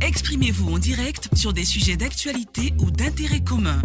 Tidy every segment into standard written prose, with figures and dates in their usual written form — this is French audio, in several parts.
Exprimez-vous en direct sur des sujets d'actualité ou d'intérêt commun.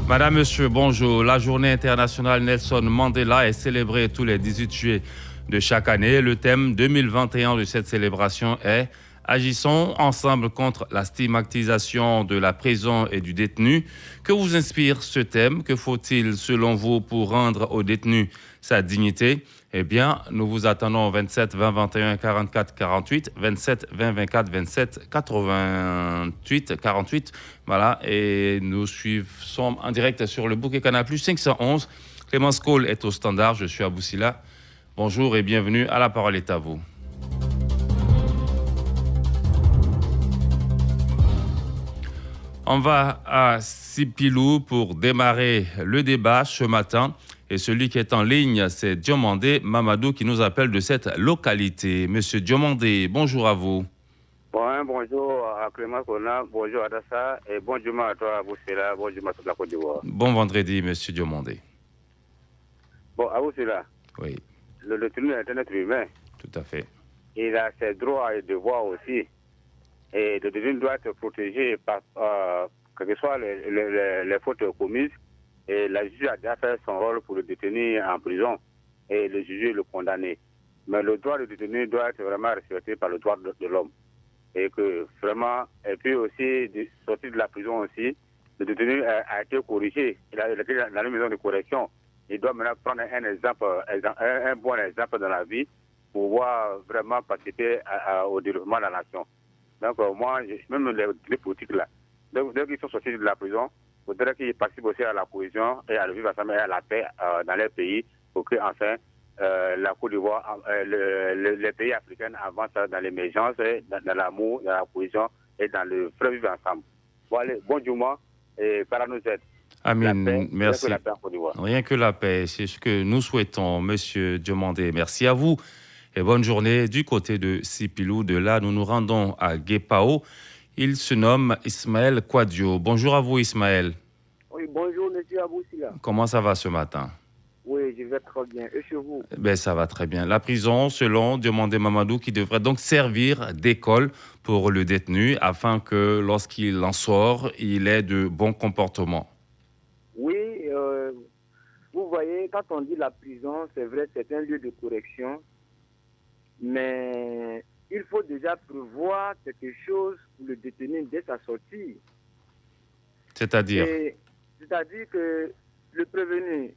Madame, Monsieur, bonjour. La journée internationale Nelson Mandela est célébrée tous les 18 juillet de chaque année. Le thème 2021 de cette célébration est « Agissons ensemble contre la stigmatisation de la prison et du détenu ». Que vous inspire ce thème? Que faut-il, selon vous, pour rendre au détenu sa dignité? Eh bien, nous vous attendons au 27 20 21 44 48, 27 20 24 27 88 48. Voilà, et nous sommes en direct sur le bouquet Canal+ 511. Clémence Cole est au standard, je suis à Boussila. Bonjour et bienvenue, à la parole est à vous. On va à Sipilou pour démarrer le débat ce matin. Et celui qui est en ligne, c'est Diomandé Mamadou qui nous appelle de cette localité. Monsieur Diomandé, bonjour à vous. Bon, bonjour à Clément Kona, bonjour à Dassa et bonjour à toi à Boussela, bonjour à toute la Côte d'Ivoire. Bon vendredi, monsieur Diomandé. Bon, à Boussela, oui. Le détenu est un être humain. Tout à fait. Il a ses droits et devoirs aussi. Et le détenu doit être protégé par quelles que soient les fautes commises. Et la juge a déjà fait son rôle pour le détenu en prison et le juger le condamner. Mais le droit du détenu doit être vraiment respecté par le droit de l'homme. Et que vraiment, et puis aussi, sortir de la prison aussi, le détenu a été corrigé. Il a été dans une maison de correction. Il doit maintenant prendre un bon exemple dans la vie pour pouvoir vraiment participer au développement de la nation. Donc moi, même les politiques là, dès qu'ils sont sortis de la prison, il faudrait qu'ils participent aussi à la cohésion et à la vivre ensemble et à la paix dans les pays pour que enfin la Côte d'Ivoire, les pays africains avancent dans l'émergence, dans l'amour, dans la cohésion et dans le vrai vivre ensemble. Bon, allez, bon Juma et par nous aide. Amin, merci. Rien que la paix en Côte d'Ivoire. Rien que la paix, c'est ce que nous souhaitons, monsieur Diomandé. Merci à vous et bonne journée du côté de Sipilou. De là, nous nous rendons à Guépao. Il se nomme Ismaël Quadio. Bonjour à vous, Ismaël. Oui, bonjour, monsieur Aboussila. Comment ça va ce matin? Oui, je vais très bien. Et chez vous? Ben, ça va très bien. La prison, selon Diomandé Mamadou, qui devrait donc servir d'école pour le détenu afin que lorsqu'il en sort, il ait de bons comportements. Oui, vous voyez, quand on dit la prison, c'est vrai, c'est un lieu de correction, mais il faut déjà prévoir quelque chose pour le détenu dès sa sortie. C'est-à-dire? C'est-à-dire que le prévenu,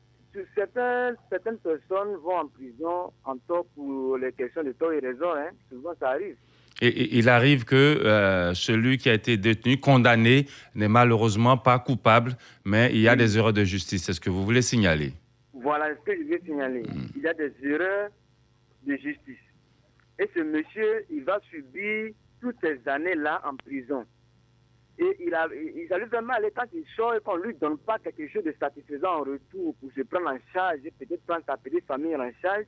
certaines personnes vont en prison en tort pour les questions de tort et raison, hein. Souvent ça arrive. Et il arrive que celui qui a été détenu, condamné, n'est malheureusement pas coupable, mais il y a des erreurs de justice. C'est ce que vous voulez signaler? Voilà ce que je veux signaler. Il y a des erreurs de justice. Et ce monsieur, il va subir toutes ces années-là en prison. Et il arrive vraiment à l'état qu'il sort et qu'on ne lui donne pas quelque chose de satisfaisant en retour pour se prendre en charge et peut-être prendre sa petite famille en charge.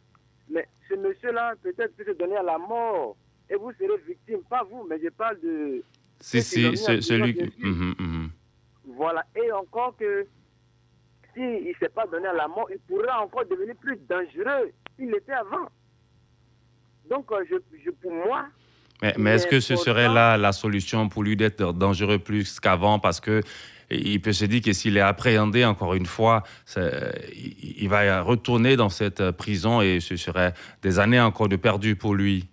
Mais ce monsieur-là, peut-être peut se donner à la mort. Et vous serez victime, pas vous, mais je parle de... Si, celui... Voilà. Et encore que s'il ne s'est pas donné à la mort, il pourra encore devenir plus dangereux qu'il l'était avant. Donc, pour moi... Mais est-ce que ce serait là la solution pour lui d'être dangereux plus qu'avant? Parce qu'il peut se dire que s'il est appréhendé, encore une fois, il va retourner dans cette prison et ce serait des années encore de perdu pour lui.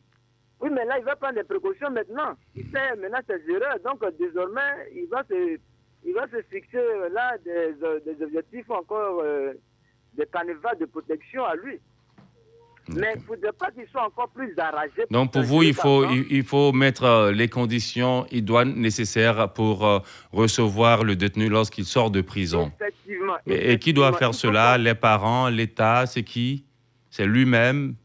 Oui, mais là, il va prendre des précautions maintenant. Il fait maintenant ses erreurs. Donc, désormais, il va se fixer là des objectifs encore, des canevas de protection à lui. Mais il ne faudrait pas qu'il soit encore plus enragé. Donc, pour vous, il faut mettre les conditions idoines nécessaires pour recevoir le détenu lorsqu'il sort de prison. Effectivement. Et qui doit faire cela? Les parents, l'État, c'est qui? C'est lui-même?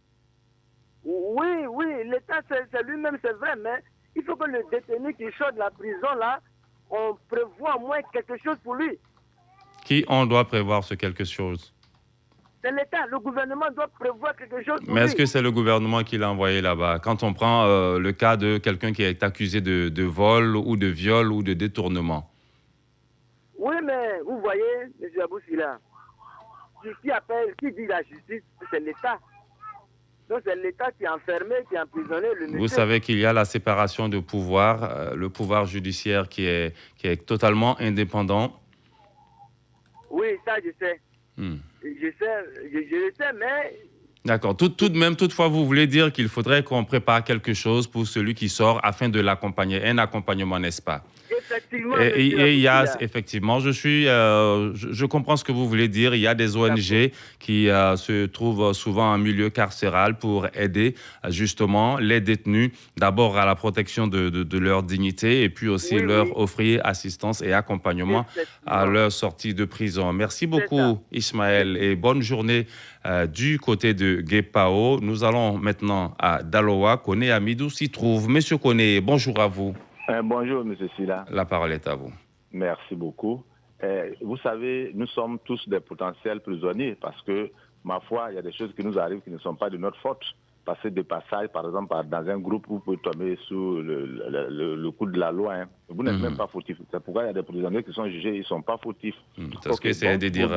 Oui, l'État, c'est lui-même, c'est vrai, mais il faut que le détenu qui sort de la prison, là, on prévoit au moins quelque chose pour lui. Qui on doit prévoir ce quelque chose? C'est l'État, le gouvernement doit prévoir quelque chose pour lui. Mais est-ce que c'est le gouvernement qui l'a envoyé là-bas? Quand on prend le cas de quelqu'un qui est accusé de vol ou de viol ou de détournement. Oui, mais vous voyez, M. Aboussila, qui dit la justice, c'est l'État. Donc c'est l'État qui a enfermé, qui a emprisonné le monsieur. Vous savez qu'il y a la séparation de pouvoir, le pouvoir judiciaire qui est totalement indépendant. Oui, ça je sais. Hmm. Je le sais, mais... D'accord. Tout de même, toutefois, vous voulez dire qu'il faudrait qu'on prépare quelque chose pour celui qui sort afin de l'accompagner. Un accompagnement, n'est-ce pas? Effectivement. Et il y a, effectivement, je comprends ce que vous voulez dire. Il y a des ONG qui se trouvent souvent en milieu carcéral pour aider justement les détenus, d'abord à la protection de leur dignité et puis aussi leur offrir assistance et accompagnement à leur sortie de prison. Merci beaucoup, Ismaël, et bonne journée du côté de Guépao. Nous allons maintenant à Daloa. Koné Amidou s'y trouve. Monsieur Koné, bonjour à vous. Bonjour, M. Silla. La parole est à vous. Merci beaucoup. Vous savez, nous sommes tous des potentiels prisonniers parce que, ma foi, il y a des choses qui nous arrivent qui ne sont pas de notre faute. Passer de passage, par exemple, dans un groupe, vous pouvez tomber sous le coup de la loi. Hein. Vous n'êtes même pas fautif. C'est pourquoi il y a des prisonniers qui sont jugés, ils ne sont pas fautifs. C'est ce que c'est de dire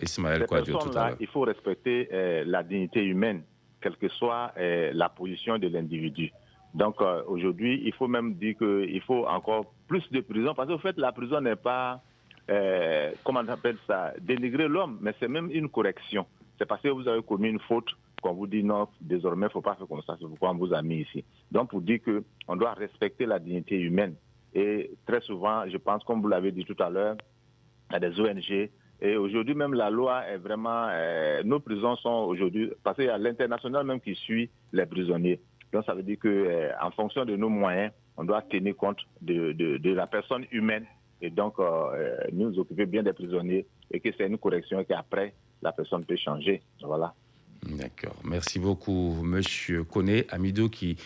Ismaël Kouadio tout à l'heure. Il faut respecter la dignité humaine, quelle que soit la position de l'individu. Donc aujourd'hui, il faut même dire qu'il faut encore plus de prison, parce qu'en fait, la prison n'est pas, comment on appelle ça, dénigrer l'homme, mais c'est même une correction. C'est parce que vous avez commis une faute qu'on vous dit non, désormais, il ne faut pas faire comme ça, c'est pourquoi on vous a mis ici. Donc pour dire qu'on doit respecter la dignité humaine. Et très souvent, je pense, comme vous l'avez dit tout à l'heure, il y a des ONG. Et aujourd'hui, même la loi est vraiment... nos prisons sont aujourd'hui... Parce qu'il y a l'international même qui suit les prisonniers. Donc ça veut dire qu'en fonction de nos moyens, on doit tenir compte de la personne humaine et donc nous occuper bien des prisonniers et que c'est une correction et qu'après, la personne peut changer. Voilà. D'accord. Merci beaucoup, Monsieur Koné Amidou, qui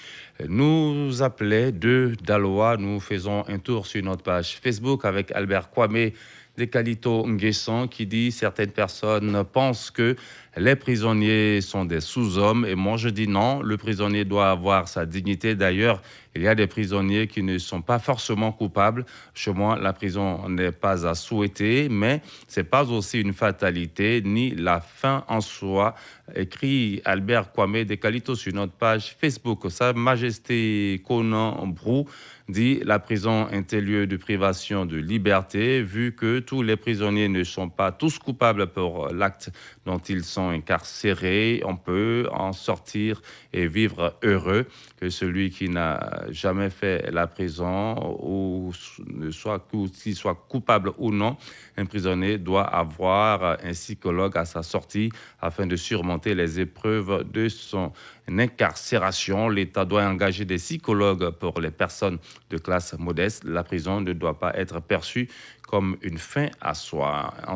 nous appelait de Daloa. Nous faisons un tour sur notre page Facebook avec Albert Kwame Dekalito Nguesson qui dit « Certaines personnes pensent que les prisonniers sont des sous-hommes » et moi je dis non, le prisonnier doit avoir sa dignité. D'ailleurs, il y a des prisonniers qui ne sont pas forcément coupables. Chez moi, la prison n'est pas à souhaiter, mais ce n'est pas aussi une fatalité ni la fin en soi. Écrit Albert Kwame Dekalito sur notre page Facebook. Sa Majesté Conan Brou dit « La prison est un lieu de privation de liberté, vu que tous les prisonniers ne sont pas tous coupables pour l'acte dont ils sont incarcérés. On peut en sortir et vivre heureux, que celui qui n'a jamais fait la prison, ou s'il soit coupable ou non, un prisonnier doit avoir un psychologue à sa sortie afin de surmonter les épreuves de son incarcération. L'État doit engager des psychologues pour les personnes de classe modeste. La prison ne doit pas être perçue comme une fin en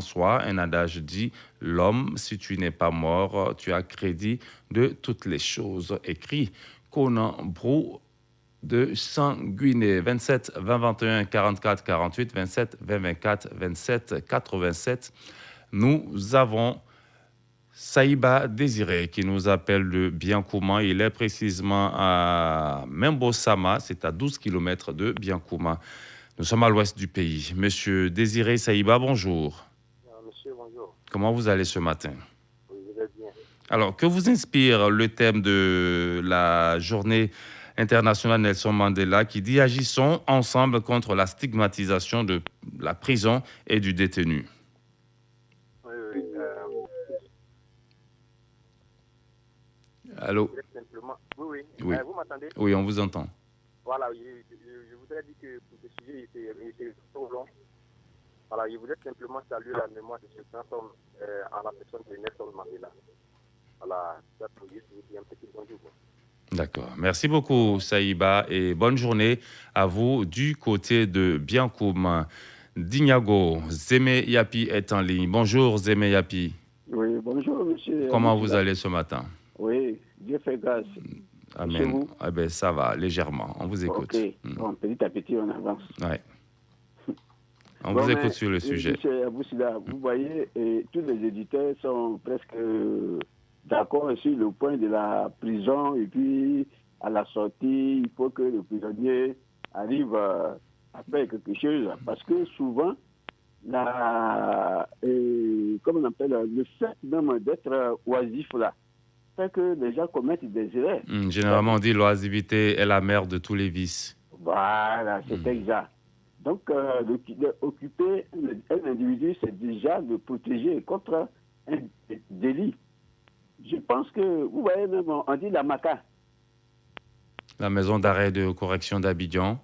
soi. Un adage dit « L'homme, si tu n'es pas mort, tu as crédit de toutes les choses ». Écrit Conan Brou de Sanguiné. 27 20 21 44 48, 27 20 24 27 87. Nous avons Saïba Désiré qui nous appelle de Biancouma. Il est précisément à Membosama, c'est à 12 km de Biancouma. Nous sommes à l'ouest du pays. Monsieur Désiré Saïba, bonjour. Monsieur, bonjour. Comment vous allez ce matin? Oui, je vais bien. Alors, que vous inspire le thème de la journée internationale Nelson Mandela qui dit « Agissons ensemble contre la stigmatisation de la prison et du détenu ». Allô? Oui. Oui. Vous m'entendez? Oui, on vous entend. Voilà, je voudrais dire que pour ce sujet, c'est trop long. Voilà, je voudrais simplement saluer la mémoire de ce grand homme en la personne de Nelson Mandela. Voilà, ça pour juste vous dire un petit bonjour. D'accord. Merci beaucoup, Saïba, et bonne journée à vous du côté de Biancoum. Dignago, Zeme Yapi est en ligne. Bonjour, Zeme Yapi. Oui, bonjour, monsieur. Comment vous allez ce matin? Oui, Dieu fait grâce. Amen. Ah ben, ça va, légèrement. On vous écoute. Ok. Bon, petit à petit, on avance. Ouais. On vous écoute sur le sujet. Monsieur Aboussida, vous voyez, tous les éditeurs sont presque d'accord sur le point de la prison et puis à la sortie, il faut que le prisonnier arrive à faire quelque chose parce que souvent, comment on appelle, le fait même d'être oisif là, fait que les gens commettent des erreurs. Généralement, on dit l'oisiveté est la mère de tous les vices. Voilà, c'est exact. Donc, occuper un individu, c'est déjà le protéger contre un délit. Je pense que, vous voyez, même, on dit la MACA. La maison d'arrêt de correction d'Abidjan.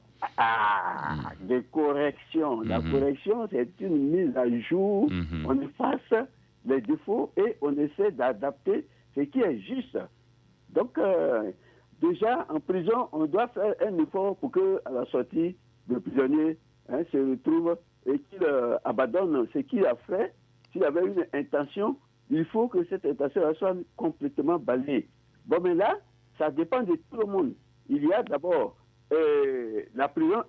De correction. La correction, c'est une mise à jour. On efface les défauts et on essaie d'adapter ce qui est juste. Donc, déjà, en prison, on doit faire un effort pour qu'à la sortie, le prisonnier se retrouve et qu'il abandonne ce qu'il a fait. S'il avait une intention, il faut que cette intention soit complètement balayée. Bon, mais là, ça dépend de tout le monde. Il y a d'abord la prison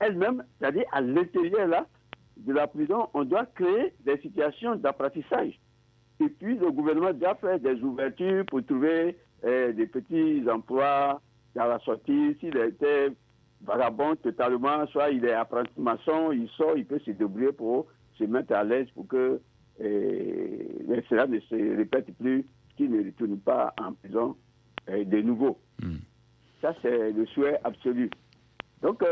elle-même, c'est-à-dire à l'intérieur là, de la prison, on doit créer des situations d'apprentissage. Et puis, le gouvernement doit faire des ouvertures pour trouver des petits emplois à la sortie. S'il était vagabond totalement, soit il est apprenti maçon, il sort, il peut se débrouiller pour se mettre à l'aise pour que cela ne se répète plus, qu'il ne retourne pas en prison de nouveau. Ça, c'est le souhait absolu. Donc,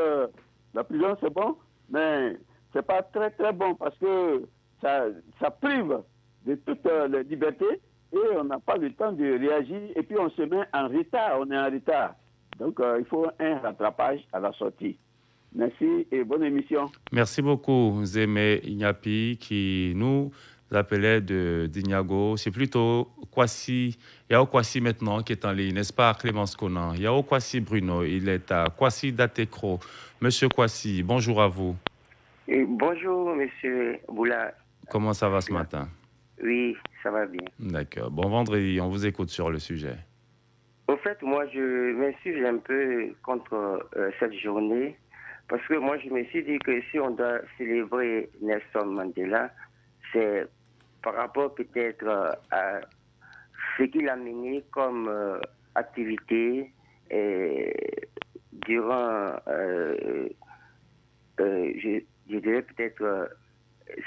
la prison, c'est bon, mais c'est pas très, très bon parce que ça prive de toute la liberté et on n'a pas le temps de réagir et puis on se met en retard, on est en retard. Donc, il faut un rattrapage à la sortie. Merci et bonne émission. Merci beaucoup, Zémé Ignapi, qui nous appelait de Dignago. C'est plutôt Kwasi. Il y a Kwasi maintenant qui est en ligne, n'est-ce pas, Clémence Conan? Il y a Kwasi Bruno, il est à Kwasi Datekro. Monsieur Kwasi, bonjour à vous. Et bonjour, monsieur Boula. Comment ça va ce matin? Oui, ça va bien. D'accord. Bon vendredi, on vous écoute sur le sujet. Au fait, moi, je m'insurge un peu contre cette journée parce que moi, je me suis dit que si on doit célébrer Nelson Mandela, c'est par rapport peut-être à ce qu'il a mené comme activité durant, je dirais peut-être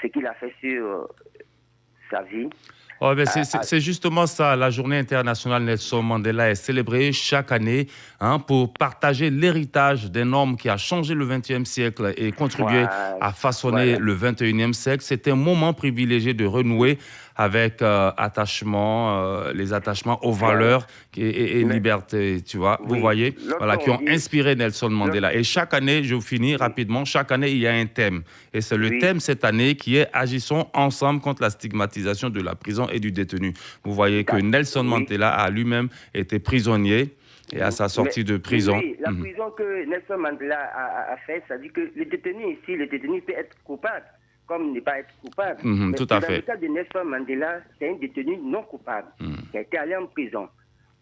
ce qu'il a fait sur sa vie. Oh, ben c'est justement ça. La journée internationale Nelson Mandela est célébrée chaque année pour partager l'héritage d'un homme qui a changé le XXe siècle et contribué à façonner le XXIe siècle. C'est un moment privilégié de renouer avec les attachements aux valeurs et liberté, tu vois. Vous voyez, qui ont inspiré Nelson Mandela. Et chaque année, je finis rapidement, chaque année, il y a un thème. Et c'est le thème cette année qui est « Agissons ensemble contre la stigmatisation de la prison et du détenu ». Vous voyez que Nelson Mandela a lui-même été prisonnier et à sa sortie de prison. Oui, la prison que Nelson Mandela a fait, ça dit que le détenu ici, le détenu peut être coupable comme ne pas être coupable. Mais tout à dans fait. le cas de Nelson Mandela, c'est un détenu non coupable qui a été allé en prison.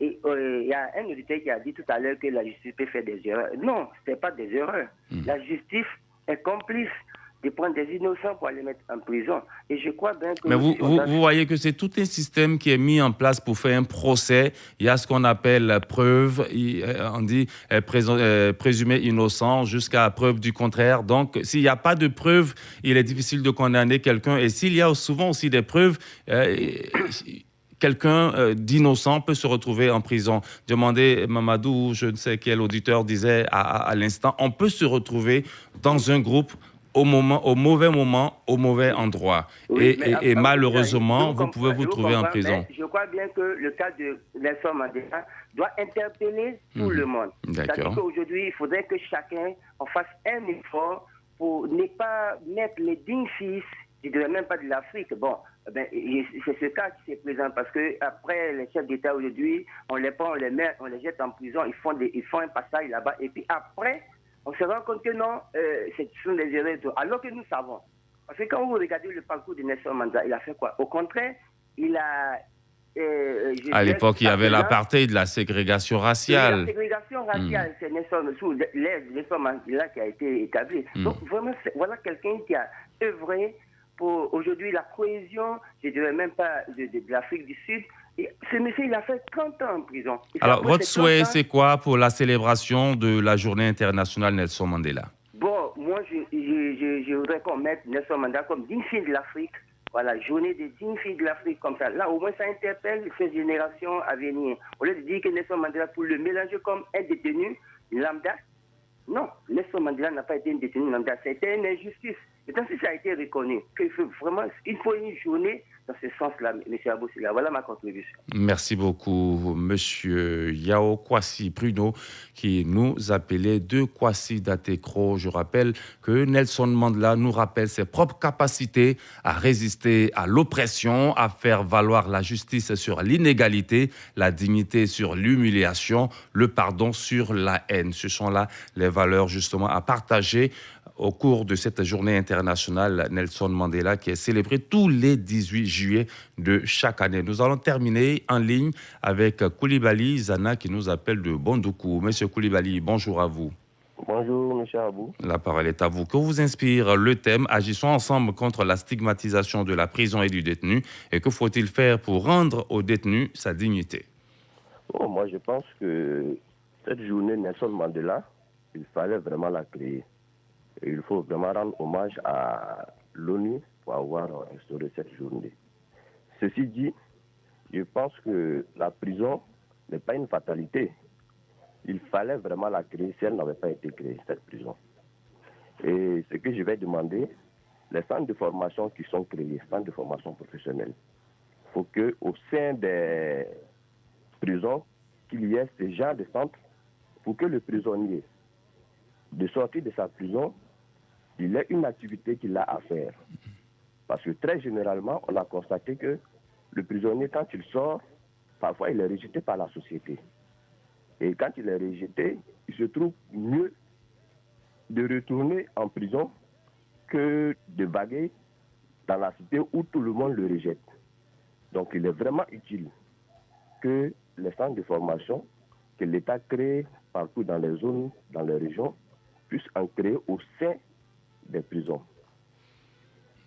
Et il y a un auditeur qui a dit tout à l'heure que la justice peut faire des erreurs. Non, ce n'est pas des erreurs. La justice est complice de prendre des innocents pour les mettre en prison. Et je crois bien que... Mais vous voyez que c'est tout un système qui est mis en place pour faire un procès. Il y a ce qu'on appelle preuve, on dit présumé innocent jusqu'à preuve du contraire. Donc, s'il n'y a pas de preuve, il est difficile de condamner quelqu'un. Et s'il y a souvent aussi des preuves... quelqu'un d'innocent peut se retrouver en prison. Demandez Mamadou, je ne sais quel auditeur disait à l'instant, on peut se retrouver dans un groupe au mauvais moment, au mauvais endroit. Oui, et malheureusement, vous pouvez vous trouver en prison. Je crois bien que le cas de Nelson Mandela doit interpeller tout le monde. C'est-à-dire qu'aujourd'hui, il faudrait que chacun en fasse un effort pour ne pas mettre les dignes fils, je ne dirais même pas de l'Afrique. Bon, c'est ce cas qui se présente parce que après les chefs d'État aujourd'hui, on les prend, on les met, on les jette en prison, ils font un passage là-bas et puis après, on se rend compte que non, ce sont des erreurs. Alors que nous savons. Parce que quand vous regardez le parcours de Nelson Mandela, il a fait quoi? Au contraire, il a... à l'époque, il y avait l'apartheid, la ségrégation raciale. La ségrégation raciale, c'est Nelson Mandela qui a été établi. Donc vraiment, voilà quelqu'un qui a œuvré pour aujourd'hui la cohésion, je ne dirais même pas de l'Afrique du Sud. Et ce monsieur, il a fait 30 ans en prison. Alors, votre souhait, c'est quoi pour la célébration de la journée internationale Nelson Mandela? Bon, moi, moi, je voudrais qu'on mette Nelson Mandela comme digne fille de l'Afrique. Voilà, journée des dignes filles de l'Afrique comme ça. Là, au moins, ça interpelle ces générations à venir. Au lieu de dire que Nelson Mandela, pour le mélanger comme un détenu lambda, non, Nelson Mandela n'a pas été un détenu lambda, c'était une injustice. Et tant que ça a été reconnu, qu'il faut vraiment, il faut une journée dans ce sens-là, M. Aboussila. Voilà ma contribution. Merci beaucoup, M. Yao Kwasi Pruno, qui nous appelait de Kwasi Datekro. Je rappelle que Nelson Mandela nous rappelle ses propres capacités à résister à l'oppression, à faire valoir la justice sur l'inégalité, la dignité sur l'humiliation, le pardon sur la haine. Ce sont là les valeurs justement à partager au cours de cette journée internationale Nelson Mandela qui est célébrée tous les 18 juillet de chaque année. Nous allons terminer en ligne avec Koulibaly Zana qui nous appelle de Bondoukou. Monsieur Koulibaly, bonjour à vous. Bonjour, M. Abou. La parole est à vous. Que vous inspire le thème « Agissons ensemble contre la stigmatisation de la prison et du détenu » et que faut-il faire pour rendre au détenu sa dignité? Moi, je pense que cette journée Nelson Mandela, il fallait vraiment la créer. Et il faut vraiment rendre hommage à l'ONU pour avoir instauré cette journée. Ceci dit, je pense que la prison n'est pas une fatalité. Il fallait vraiment la créer si elle n'avait pas été créée, cette prison. Et ce que je vais demander, les centres de formation qui sont créés, centres de formation professionnelle, il faut qu'au sein des prisons, qu'il y ait ce genre de centres pour que le prisonnier, de sortir de sa prison, il a une activité qu'il a à faire. Parce que très généralement, on a constaté que le prisonnier, quand il sort, parfois il est rejeté par la société. Et quand il est rejeté, il se trouve mieux de retourner en prison que de vaguer dans la cité où tout le monde le rejette. Donc il est vraiment utile que les centres de formation que l'État crée partout dans les zones, dans les régions, puissent en créer au sein des prisons.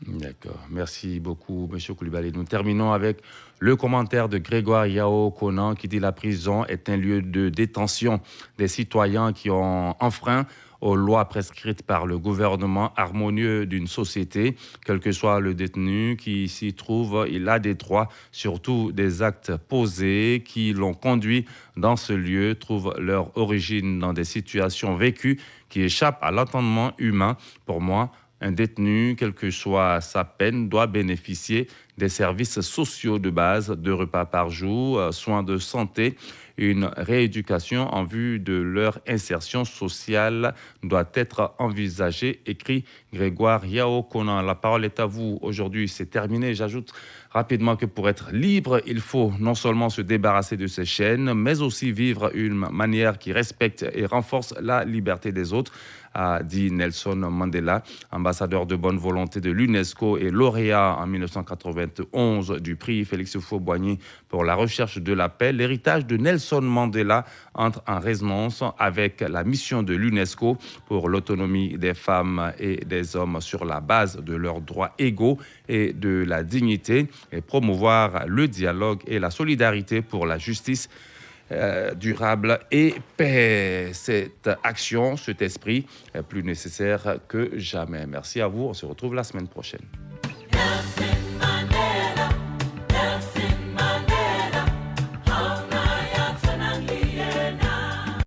D'accord. Merci beaucoup, M. Koulibaly. Nous terminons avec le commentaire de Grégoire Yao Konan qui dit « La prison est un lieu de détention des citoyens qui ont enfreint aux lois prescrites par le gouvernement harmonieux d'une société. Quel que soit le détenu qui s'y trouve, il a des droits, surtout des actes posés qui l'ont conduit dans ce lieu, trouvent leur origine dans des situations vécues qui échappent à l'entendement humain. Pour moi, un détenu, quelle que soit sa peine, doit bénéficier des services sociaux de base, 2 repas par jour, soins de santé. Une rééducation en vue de leur insertion sociale doit être envisagée, écrit Grégoire Yao Konan. La parole est à vous. Aujourd'hui, c'est terminé. J'ajoute rapidement que pour être libre, il faut non seulement se débarrasser de ces chaînes, mais aussi vivre une manière qui respecte et renforce la liberté des autres, a dit Nelson Mandela, ambassadeur de bonne volonté de l'UNESCO et lauréat en 1991 du prix Félix Houphouët-Boigny pour la recherche de la paix. L'héritage de Nelson Mandela entre en résonance avec la mission de l'UNESCO pour l'autonomie des femmes et des hommes sur la base de leurs droits égaux et de la dignité et promouvoir le dialogue et la solidarité pour la justice durable et paix. Cette action, cet esprit est plus nécessaire que jamais. Merci à vous. On se retrouve la semaine prochaine.